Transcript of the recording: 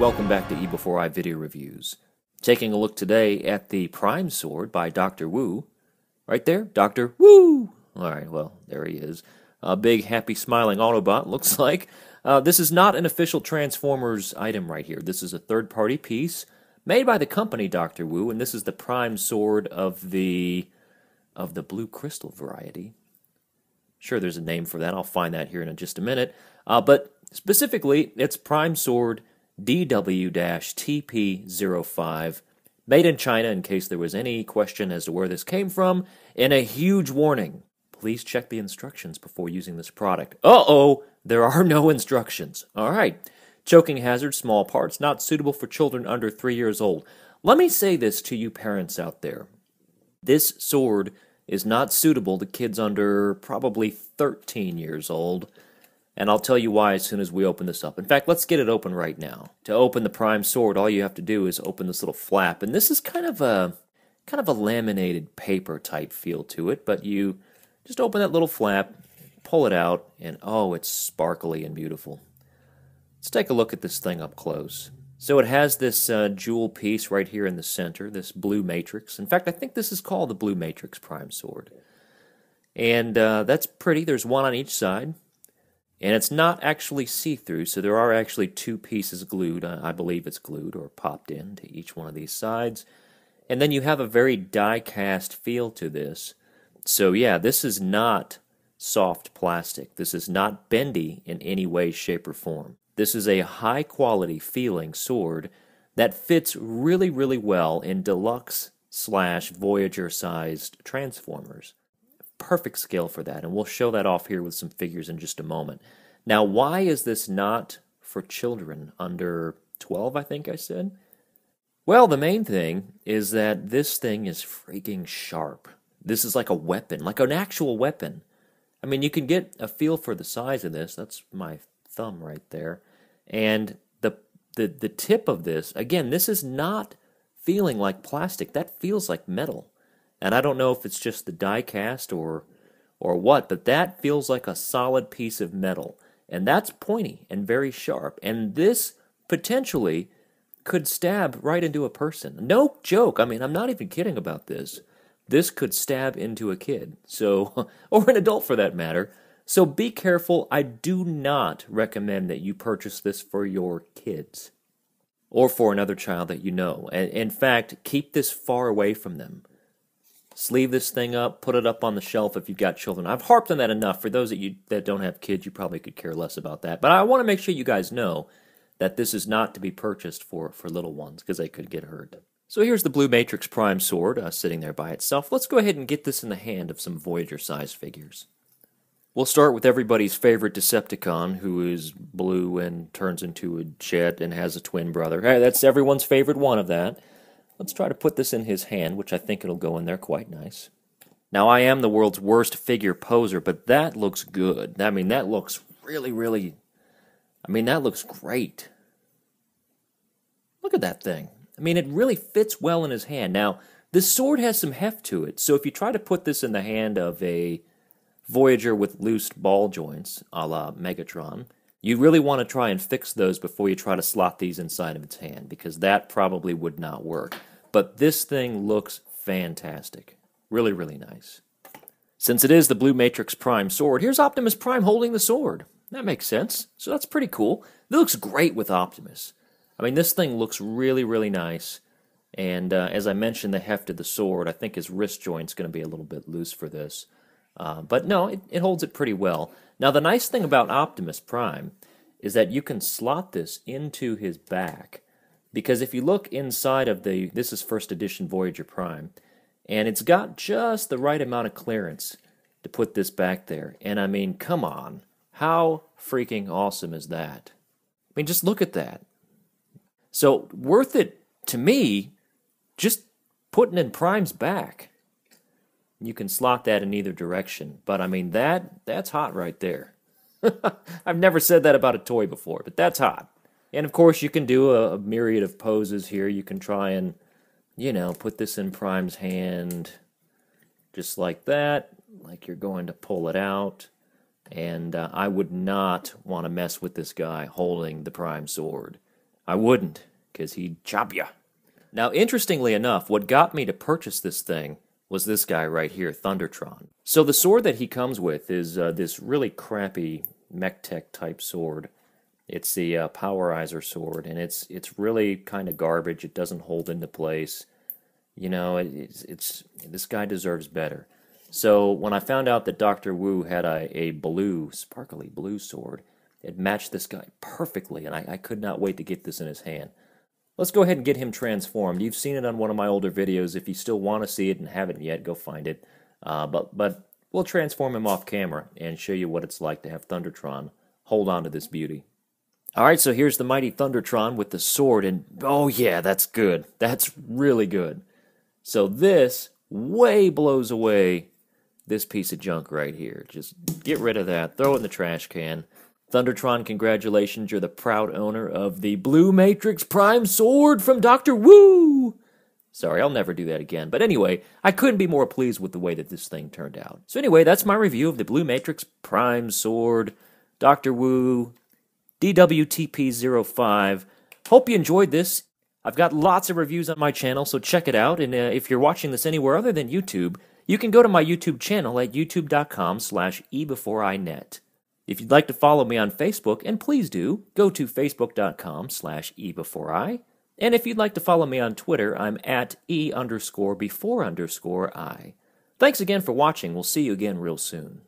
welcome back to eBEFOREi Video Reviews. Taking a look today at the Prime Sword by Dr. Wu. Right there, Dr. Wu! Alright, well, there he is. A big, happy, smiling Autobot, looks like. This is not an official Transformers item right here. This is a third-party piece made by the company Dr. Wu, and this is the Prime Sword of the blue crystal variety. Sure, there's a name for that. I'll find that here in just a minute. But specifically, it's Prime Sword DW-TP05, made in China in case there was any question as to where this came from, and a huge warning. Please check the instructions before using this product. Uh-oh! There are no instructions. Alright. Choking hazard, small parts, not suitable for children under 3 years old. Let me say this to you parents out there. This sword is not suitable to kids under probably 13 years old. And I'll tell you why as soon as we open this up. In fact, let's get it open right now. To open the Prime Sword, all you have to do is open this little flap. And this is kind of a laminated paper type feel to it. But you just open that little flap, pull it out, and oh, it's sparkly and beautiful. Let's take a look at this thing up close. So it has this jewel piece right here in the center, this blue matrix. In fact, I think this is called the Blue Matrix Prime Sword. And that's pretty. There's one on each side. And it's not actually see-through, so there are actually two pieces glued. I believe it's glued or popped into each one of these sides. And then you have a very die-cast feel to this. So yeah, this is not soft plastic. This is not bendy in any way, shape, or form. This is a high-quality feeling sword that fits really, really well in Deluxe/Voyager-sized Transformers. Perfect scale for that, and we'll show that off here with some figures in just a moment. Now, why is this not for children under 12, I think I said? Well, the main thing is that this thing is freaking sharp. This is like a weapon, like an actual weapon. I mean, you can get a feel for the size of this. That's my thumb right there. And the tip of this, again, this is not feeling like plastic. That feels like metal. And I don't know if it's just the die cast or what, but that feels like a solid piece of metal. And that's pointy and very sharp. And this potentially could stab right into a person. No joke. I mean, I'm not even kidding about this. This could stab into a kid. So, or an adult for that matter. So be careful. I do not recommend that you purchase this for your kids or for another child that you know. And in fact, keep this far away from them. Sleeve this thing up, put it up on the shelf if you've got children. I've harped on that enough. For those of you that don't have kids, you probably could care less about that. But I want to make sure you guys know that this is not to be purchased for little ones, because they could get hurt. So here's the Blue Matrix Prime Sword sitting there by itself. Let's go ahead and get this in the hand of some Voyager-sized figures. We'll start with everybody's favorite Decepticon, who is blue and turns into a jet and has a twin brother. Hey, that's everyone's favorite one of that. Let's try to put this in his hand, which I think it'll go in there quite nice. Now, I am the world's worst figure poser, but that looks good. I mean, that looks really... I mean, that looks great. Look at that thing. I mean, it really fits well in his hand. Now, this sword has some heft to it, so if you try to put this in the hand of a Voyager with loose ball joints, a la Megatron, you really want to try and fix those before you try to slot these inside of its hand, because that probably would not work. But this thing looks fantastic. Really, really nice. Since it is the Blue Matrix Prime Sword, here's Optimus Prime holding the sword. That makes sense. So that's pretty cool. It looks great with Optimus. I mean, this thing looks really, really nice. And as I mentioned, the heft of the sword, I think his wrist joint's going to be a little bit loose for this. But no, it holds it pretty well. Now, the nice thing about Optimus Prime is that you can slot this into his back, because if you look inside of this is first edition Voyager Prime, and it's got just the right amount of clearance to put this back there. And I mean, come on, how freaking awesome is that? I mean, just look at that. So, worth it to me, just putting in Prime's back. You can slot that in either direction, but I mean, that's hot right there. I've never said that about a toy before, but that's hot. And of course, you can do a myriad of poses here. You can try and, put this in Prime's hand just like that, like you're going to pull it out. And I would not want to mess with this guy holding the Prime Sword. I wouldn't, because he'd chop ya. Now, interestingly enough, what got me to purchase this thing was this guy right here, Thundertron. So the sword that he comes with is this really crappy mech tech type sword. It's the Powerizer sword, and it's really kind of garbage. It doesn't hold into place. You know, this guy deserves better. So when I found out that Dr. Wu had a blue, sparkly blue sword, it matched this guy perfectly, and I could not wait to get this in his hand. Let's go ahead and get him transformed. You've seen it on one of my older videos. If you still want to see it and haven't yet, go find it. But we'll transform him off camera and show you what it's like to have Thundertron hold on to this beauty. Alright, so here's the mighty Thundertron with the sword, and oh yeah, that's good. That's really good. So this way blows away this piece of junk right here. Just get rid of that, throw it in the trash can. Thundertron, congratulations, you're the proud owner of the Blue Matrix Prime Sword from Dr. Wu! Sorry, I'll never do that again. But anyway, I couldn't be more pleased with the way that this thing turned out. So anyway, that's my review of the Blue Matrix Prime Sword, Dr. Wu, DWTP05. Hope you enjoyed this. I've got lots of reviews on my channel, so check it out. And if you're watching this anywhere other than YouTube, you can go to my YouTube channel at youtube.com/eBEFOREiNet. If you'd like to follow me on Facebook, and please do, go to facebook.com/eBEFOREi. And if you'd like to follow me on Twitter, I'm at E_before_I. Thanks again for watching. We'll see you again real soon.